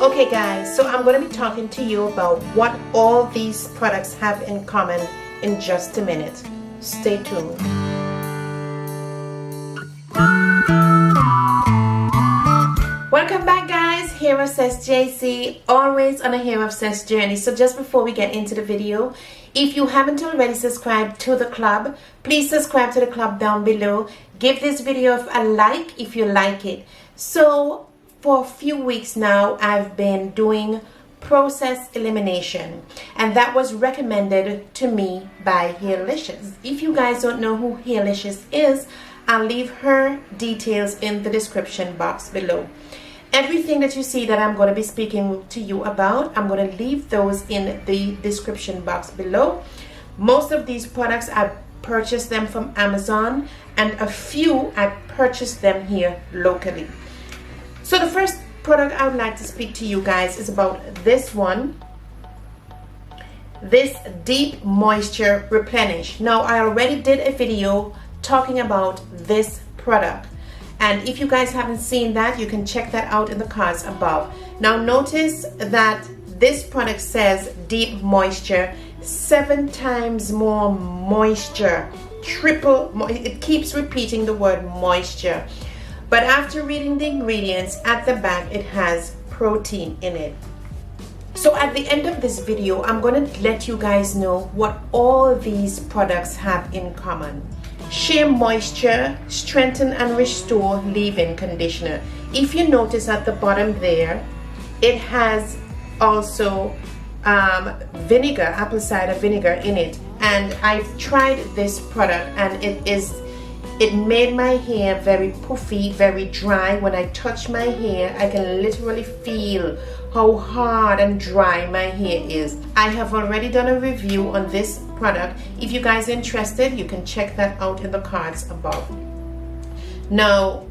Okay guys, so I'm going to be talking to you about what all these products have in common in just a minute. Stay tuned. Welcome back guys, HairObsess Jay C, always on a hair obsessed journey. So just before we get into the video, if you haven't already subscribed to the club, please subscribe to the club down below. Give this video a like if you like it. So for a few weeks now, I've been doing process elimination, and that was recommended to me by Hairlicious. If you guys don't know who Hairlicious is, I'll leave her details in the description box below. Everything that you see that I'm going to be speaking to you about, I'm going to leave those in the description box below. Most of these products, I purchased them from Amazon, and a few I purchased them here locally. So the first product I would like to speak to you guys is about this one, this Deep Moisture Replenish. Now I already did a video talking about this product, and if you guys haven't seen that, you can check that out in the cards above. Now notice that this product says deep moisture, 7 times more moisture, it keeps repeating the word moisture. But after reading the ingredients at the back, it has protein in it. So at the end of this video, I'm going to let you guys know what all these products have in common. Sheer Moisture Strengthen and Restore Leave-In Conditioner. If you notice at the bottom there, it has also vinegar, apple cider vinegar in it. And I've tried this product, and it made my hair very puffy, very dry. When I touch my hair, I can literally feel how hard and dry my hair is. I have already done a review on this product. If you guys are interested, you can check that out in the cards above. Now,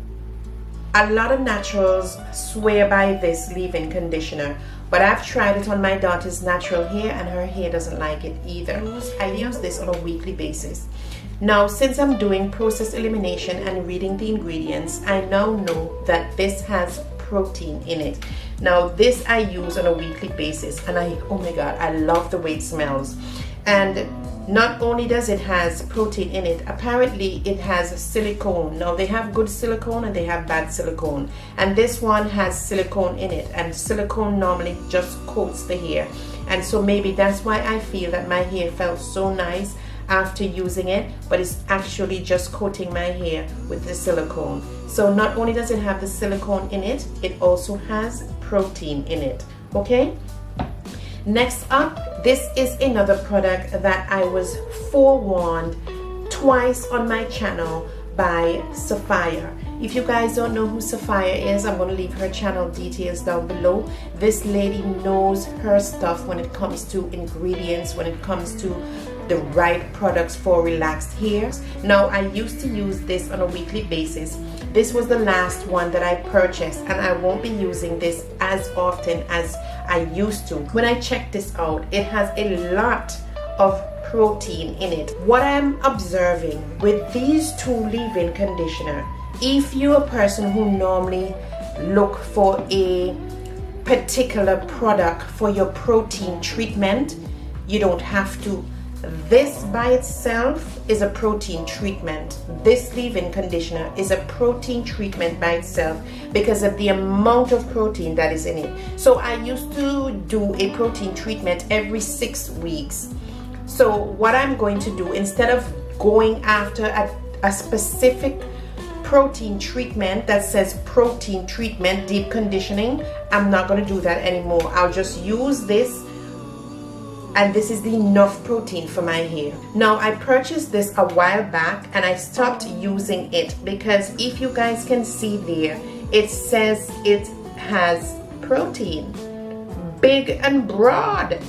a lot of naturals swear by this leave-in conditioner, but I've tried it on my daughter's natural hair, and her hair doesn't like it either. I use this on a weekly basis. Now, since I'm doing process elimination and reading the ingredients, I now know that this has protein in it. Now, this I use on a weekly basis, and oh my god, I love the way it smells. And not only does it has protein in it, apparently it has silicone. Now, they have good silicone and they have bad silicone, and this one has silicone in it, and silicone normally just coats the hair, and so maybe that's why I feel that my hair felt so nice after using it, but it's actually just coating my hair with the silicone. So not only does it have the silicone in it, it also has protein in it. Okay, next up, this is another product that I was forewarned twice on my channel by Sapphire. If you guys don't know who Sapphire is, I'm going to leave her channel details down below. This lady knows her stuff when it comes to ingredients, when it comes to the right products for relaxed hair. Now, I used to use this on a weekly basis. This was the last one that I purchased, and I won't be using this as often as I used to. When I checked this out, it has a lot of protein in it. What I'm observing with these two leave-in conditioner, if you're a person who normally look for a particular product for your protein treatment, you don't have to. This by itself is a protein treatment. This leave-in conditioner is a protein treatment by itself because of the amount of protein that is in it. So I used to do a protein treatment every 6 weeks. So what I'm going to do, instead of going after a specific protein treatment that says protein treatment deep conditioning, I'm not going to do that anymore. I'll just use this, and this is the enough protein for my hair. Now, I purchased this a while back, and I stopped using it because if you guys can see there, it says it has protein, big and broad.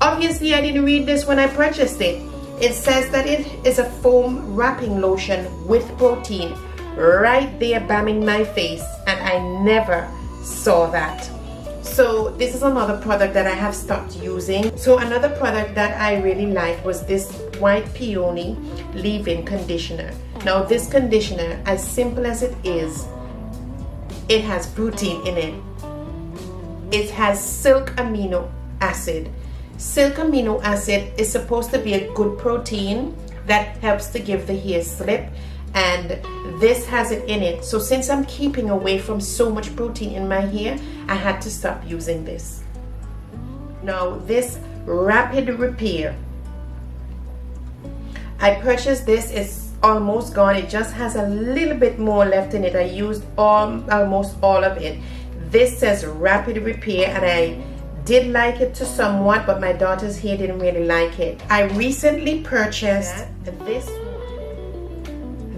Obviously, I didn't read this when I purchased it. It says that it is a foam wrapping lotion with protein right there bamming my face, and I never saw that. So this is another product that I have stopped using. So another product that I really liked was this White Peony leave-in conditioner. Now this conditioner, as simple as it is, it has protein in it. it has silk amino acid. Silk amino acid is supposed to be a good protein that helps to give the hair slip, and this has it in it. So since I'm keeping away from so much protein in my hair, I had to stop using this. Now this rapid repair, I purchased this. It's almost gone. It just has a little bit more left in it. I used almost all of it. This says rapid repair, and I did like it to somewhat, but my daughter's hair didn't really like it. I recently purchased this.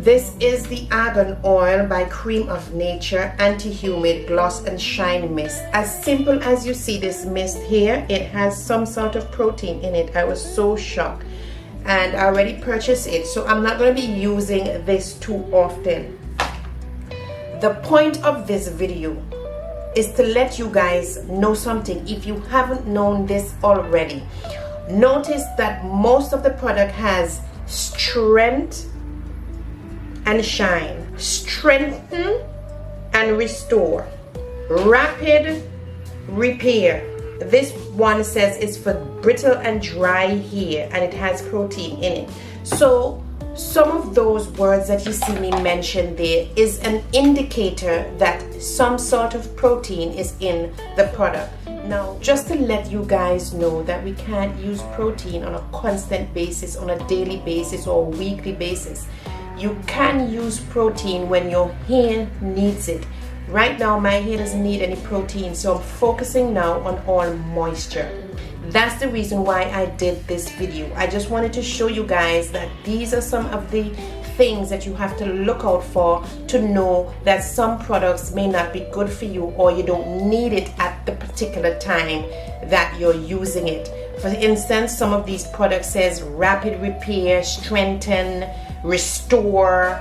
This is the Argan Oil by Cream of Nature Anti-Humid Gloss and Shine Mist. As simple as you see this mist here, it has some sort of protein in it. I was so shocked, and I already purchased it, so I'm not going to be using this too often. The point of this video is to let you guys know something if you haven't known this already. Notice that most of the product has strength and shine, strengthen and restore, rapid repair. This one says it's for brittle and dry hair, and it has protein in it. So some of those words that you see me mention there is an indicator that some sort of protein is in the product. Now, just to let you guys know that we can't use protein on a constant basis, on a daily basis or weekly basis. You can use protein when your hair needs it. Right now my hair doesn't need any protein, so I'm focusing now on all moisture. That's the reason why I did this video. I just wanted to show you guys that these are some of the things that you have to look out for to know that some products may not be good for you, or you don't need it at the particular time that you're using it. For instance, some of these products says rapid repair, strengthen, restore.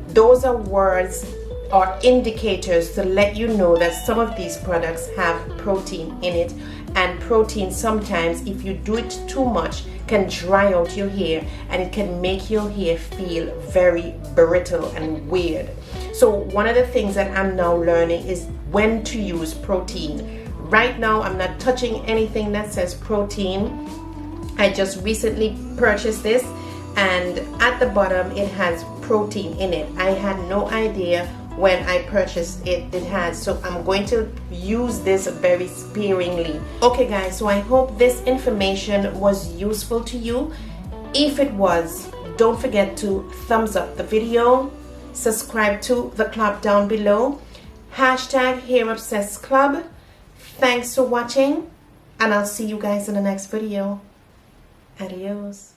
Those are words or indicators to let you know that some of these products have protein in it, and protein sometimes, if you do it too much, can dry out your hair, and it can make your hair feel very brittle and weird. So one of the things that I'm now learning is when to use protein. Right now I'm not touching anything that says protein. I just recently purchased this, and at the bottom it has protein in it. I had no idea when I purchased it has, so I'm going to use this very sparingly. Okay guys, so I hope this information was useful to you. If it was, don't forget to thumbs up the video, subscribe to the club down below, hashtag HairObsessclub. Thanks for watching, and I'll see you guys in the next video. Adios.